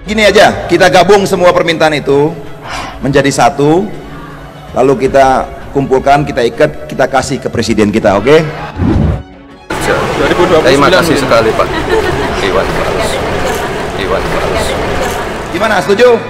Gini aja, kita gabung semua permintaan itu menjadi satu, lalu kita kumpulkan, kita ikat, kita kasih ke presiden kita, oke? 2029. Terima kasih sekali Pak Iwan Fals. Gimana, setuju?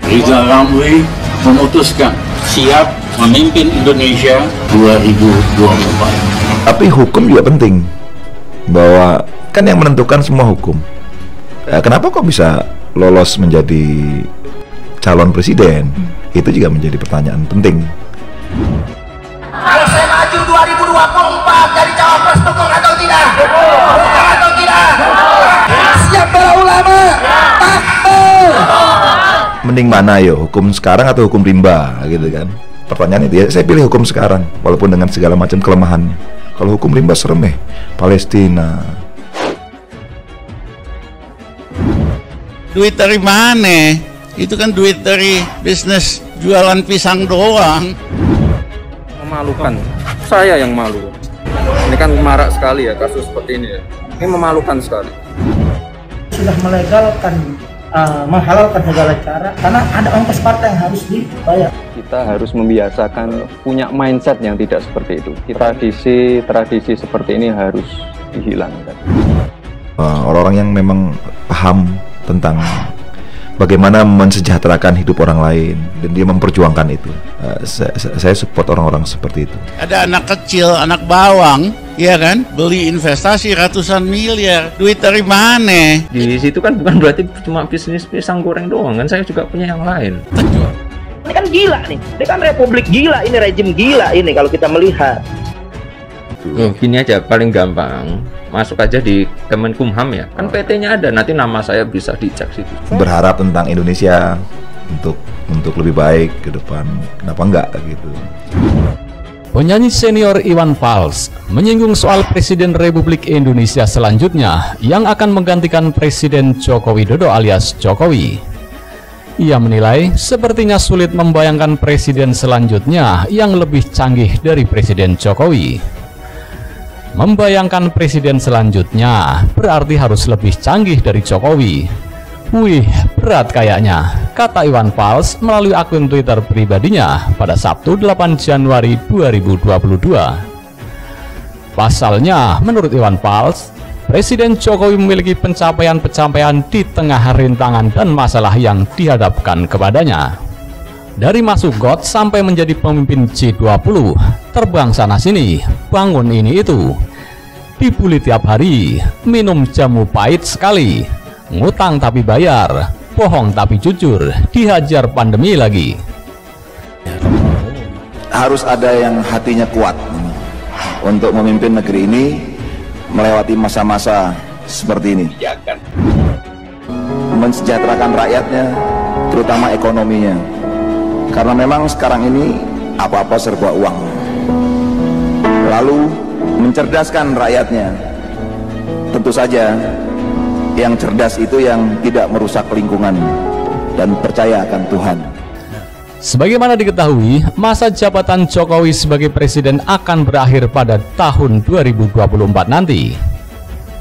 Rizal Ramli memutuskan siap memimpin Indonesia 2024. Tapi hukum juga penting, bahwa kan yang menentukan semua hukum. Kenapa kok bisa lolos menjadi calon presiden? Itu juga menjadi pertanyaan penting. Kalau saya maju 2024 jadi cawapres, dukung atau tidak? Dukung atau tidak? Siap para ulama? Takbir! Mending mana yo, hukum sekarang atau hukum rimba gitu kan? Pertanyaan itu ya, saya pilih hukum sekarang walaupun dengan segala macam kelemahannya. Kalau hukum rimba serem Palestina. Duit dari mana? Itu kan duit dari bisnis jualan pisang doang. Memalukan. Saya yang malu. Ini kan marak sekali ya kasus seperti ini ya. Ini memalukan sekali. Sudah melegalkan, menghalalkan segala cara karena ada ongkos partai yang harus dibayar. Kita harus membiasakan punya mindset yang tidak seperti itu. Tradisi seperti ini harus dihilangkan. Orang-orang yang memang paham tentang bagaimana mensejahterakan hidup orang lain dan dia memperjuangkan itu, saya support orang-orang seperti itu. Ada anak kecil, anak bawang, ya kan, beli investasi ratusan miliar, duit dari mana? Di situ kan bukan berarti cuma bisnis pisang goreng doang kan, saya juga punya yang lain. Ini kan gila nih, ini kan republik gila, ini rejim gila ini kalau kita melihat. Gini aja, paling gampang masuk aja di Kemenkumham ya, kan PT-nya ada, nanti nama saya bisa dicek situ. Berharap tentang Indonesia untuk lebih baik ke depan, kenapa enggak gitu. Penyanyi senior Iwan Fals menyinggung soal Presiden Republik Indonesia selanjutnya yang akan menggantikan Presiden Joko Widodo alias Jokowi. Ia menilai sepertinya sulit membayangkan presiden selanjutnya yang lebih canggih dari Presiden Jokowi. Membayangkan presiden selanjutnya berarti harus lebih canggih dari Jokowi. Wih, berat kayaknya, kata Iwan Fals melalui akun Twitter pribadinya pada Sabtu 8 Januari 2022. Pasalnya, menurut Iwan Fals, Presiden Jokowi memiliki pencapaian-pencapaian di tengah rintangan dan masalah yang dihadapkan kepadanya. Dari masuk got sampai menjadi pemimpin G20, terbang sana-sini, bangun ini itu, dibully tiap hari, minum jamu pahit sekali, ngutang tapi bayar, bohong tapi jujur, dihajar pandemi lagi. Harus ada yang hatinya kuat untuk memimpin negeri ini melewati masa-masa seperti ini. Mensejahterakan rakyatnya, terutama ekonominya. Karena memang sekarang ini apa-apa serba uang. Lalu mencerdaskan rakyatnya. Tentu saja yang cerdas itu yang tidak merusak lingkungan dan percaya akan Tuhan. Sebagaimana diketahui, masa jabatan Jokowi sebagai presiden akan berakhir pada tahun 2024 nanti.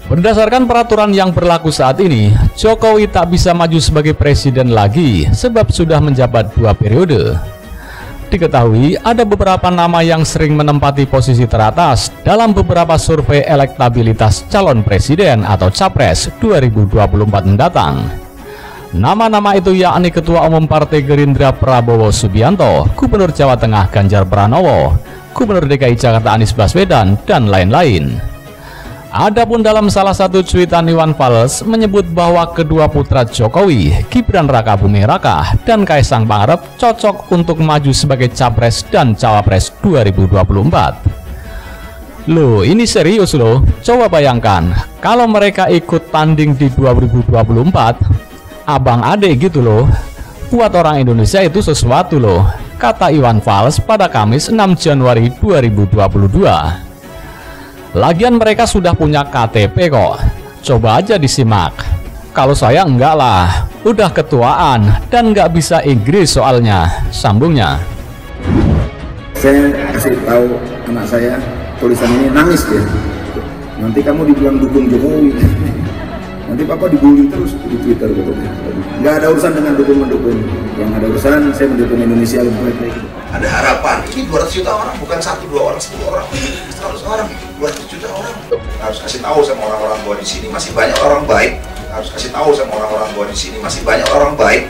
Berdasarkan peraturan yang berlaku saat ini, Jokowi tak bisa maju sebagai presiden lagi sebab sudah menjabat 2 periode. Diketahui ada beberapa nama yang sering menempati posisi teratas dalam beberapa survei elektabilitas calon presiden atau capres 2024 mendatang. Nama-nama itu yakni Ketua Umum Partai Gerindra Prabowo Subianto, Gubernur Jawa Tengah Ganjar Pranowo, Gubernur DKI Jakarta Anies Baswedan, dan lain-lain. Adapun dalam salah satu cuitan Iwan Fals menyebut bahwa kedua putra Jokowi, Gibran Raka Buming Raka dan Kaisang Pangarep cocok untuk maju sebagai capres dan cawapres 2024. Loh, ini serius loh. Coba bayangkan kalau mereka ikut tanding di 2024, abang adik gitu loh. Buat orang Indonesia itu sesuatu loh, kata Iwan Fals pada Kamis 6 Januari 2022. Lagian mereka sudah punya KTP kok. Coba aja disimak. Kalau saya enggak lah, udah ketuaan dan nggak bisa Inggris soalnya, sambungnya. Saya kasih tahu anak saya, tulisan ini nangis dia. Nanti kamu dibilang dukung Jokowi. Nanti papa Papa dibully terus di Twitter gitu. Nggak ada urusan dengan dukun-mendukun. Yang ada urusan saya mendukung Indonesia lebih baik lagi. Ada harapan. Ini 200 juta orang, bukan 1, 2 orang, 10 orang, 100 orang, 200 juta orang. Harus kasih tahu sama orang-orang bahwa di sini masih banyak orang baik. Harus kasih tahu sama orang-orang bahwa di sini masih banyak orang baik.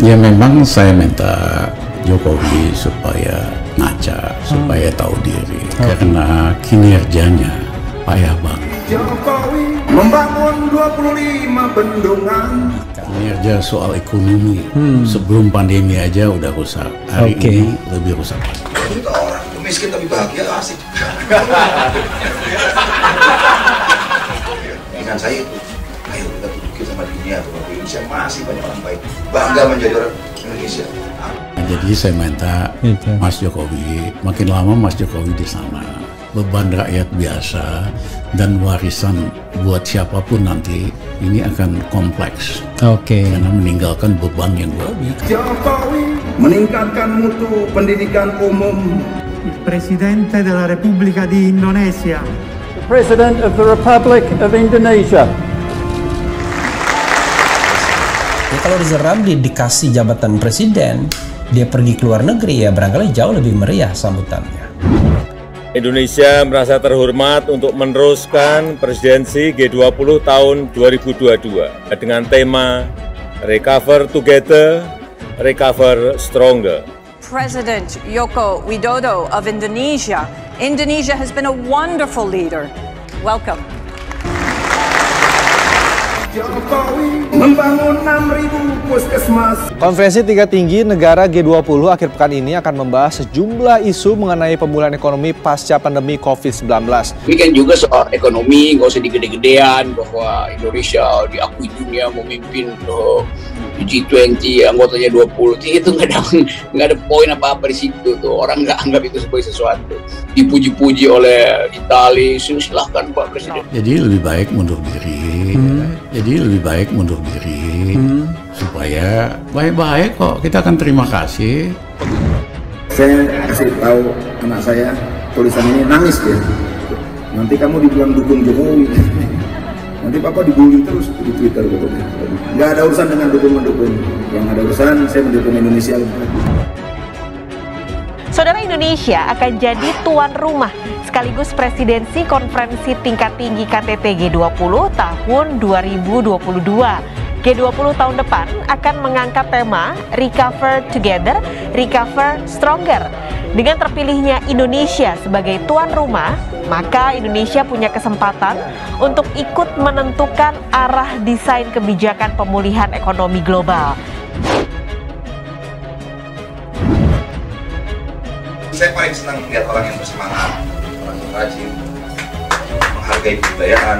Ya memang saya minta Jokowi supaya ngaca, supaya tahu diri, karena kinerjanya payah banget. Jokowi membangun 25 bendungan. Kinerja soal ekonomi sebelum pandemi aja udah rusak. Hari ini lebih rusak. Kita orang miskin tapi bahagia asik. Dengan saya itu, ayo kita duduki sama dunia bahwa Indonesia masih banyak orang baik. Bangga menjadi orang Indonesia. Jadi saya minta Mas Jokowi, makin lama Mas Jokowi di sana, beban rakyat biasa dan warisan buat siapapun nanti ini akan kompleks. Karena meninggalkan beban yang luar biasa. Jokowi meningkatkan mutu pendidikan umum. Presidente della Repubblica di Indonesia. President of the Republic of Indonesia. Ya, kalau Rizal Ramli dikasih jabatan presiden, dia pergi ke luar negeri, ya barangkali jauh lebih meriah sambutannya. Indonesia merasa terhormat untuk meneruskan presidensi G20 tahun 2022 dengan tema Recover Together, Recover Stronger. President Joko Widodo of Indonesia. Indonesia has been a wonderful leader. Welcome. Jokowi membangun 6.000 puskesmas. Konferensi tingkat tinggi negara G20 akhir pekan ini akan membahas sejumlah isu mengenai pemulihan ekonomi pasca pandemi COVID-19. Demikian juga soal ekonomi, nggak usah digede-gedean bahwa Indonesia diakui dunia memimpin G20, anggotanya 20, itu nggak ada poin apa-apa di situ tuh. Orang nggak anggap itu sebagai sesuatu. Dipuji-puji oleh Italia, silahkan Pak Presiden. Jadi lebih baik mundur diri. Supaya baik-baik kok, kita akan terima kasih. Saya kasih tahu anak saya tulisan ini, nangis dia. Nanti kamu dibilang dukung Jokowi. Nanti Papa dibully terus di Twitter gitu. Nggak ada urusan dengan dukun-mendukun. Yang ada urusan saya mendukung Indonesia lebih baik. Saudara, Indonesia akan jadi tuan rumah sekaligus presidensi konferensi tingkat tinggi KTT G20 tahun 2022. G20 tahun depan akan mengangkat tema Recover Together, Recover Stronger. Dengan terpilihnya Indonesia sebagai tuan rumah, maka Indonesia punya kesempatan untuk ikut menentukan arah desain kebijakan pemulihan ekonomi global. Saya paling senang melihat orang yang bersemangat, orang yang rajin, menghargai kebudayaan.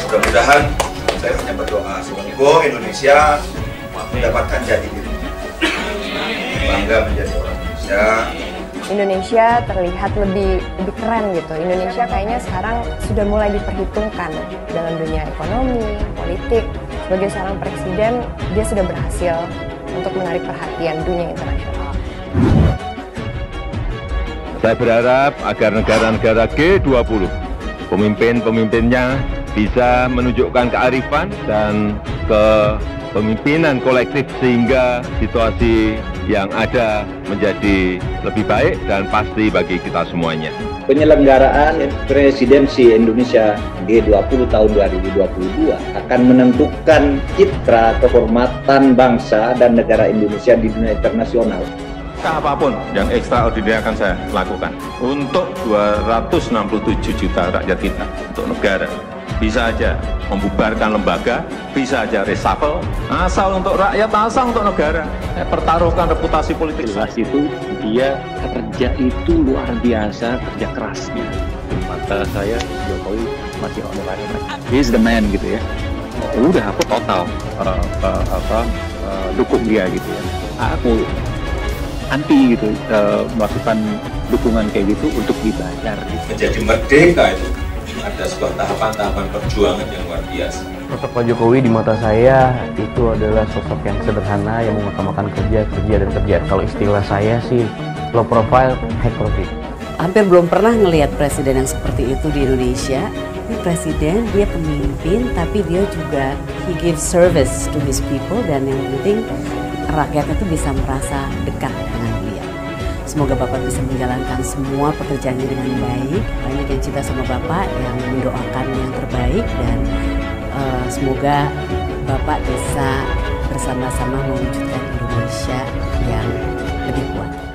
Mudah-mudahan saya hanya berdoa semoga Indonesia mendapatkan jati diri, bangga menjadi orang Indonesia. Indonesia terlihat lebih keren gitu. Indonesia kayaknya sekarang sudah mulai diperhitungkan dalam dunia ekonomi, politik. Sebagai seorang presiden, dia sudah berhasil untuk menarik perhatian dunia internasional. Saya berharap agar negara-negara G20, pemimpin-pemimpinnya bisa menunjukkan kearifan dan kepemimpinan kolektif sehingga situasi yang ada menjadi lebih baik dan pasti bagi kita semuanya. Penyelenggaraan presidensi Indonesia G20 tahun 2022 akan menentukan citra kehormatan bangsa dan negara Indonesia di dunia internasional. Apapun yang ekstraordinari akan saya lakukan untuk 267 juta rakyat kita, untuk negara. Bisa aja membubarkan lembaga, bisa aja reshuffle, asal untuk rakyat, asal untuk negara. Saya pertaruhkan reputasi politik. Jelas itu dia kerja itu luar biasa, kerja kerasnya. Mata saya Jokowi masih on the right track. He's the man gitu ya. Udah aku total dukung dia gitu ya. Aku anti gitu melakukan dukungan kayak gitu untuk dibayar gitu. Menjadi merdeka itu ada sebuah tahapan-tahapan perjuangan yang luar biasa. Sosok Pak Jokowi di mata saya itu adalah sosok yang sederhana yang mengutamakan kerja dan kerja. Kalau istilah saya sih low profile, high profit. Hampir belum pernah ngelihat presiden yang seperti itu di Indonesia. Ini presiden, dia pemimpin, tapi dia juga he gives service to his people, dan yang penting rakyatnya tuh bisa merasa dekat dengan beliau. Semoga Bapak bisa menjalankan semua pekerjaannya dengan baik. Banyak yang cinta sama Bapak, yang mendoakan yang terbaik, dan semoga Bapak bisa bersama-sama mewujudkan Indonesia yang lebih kuat.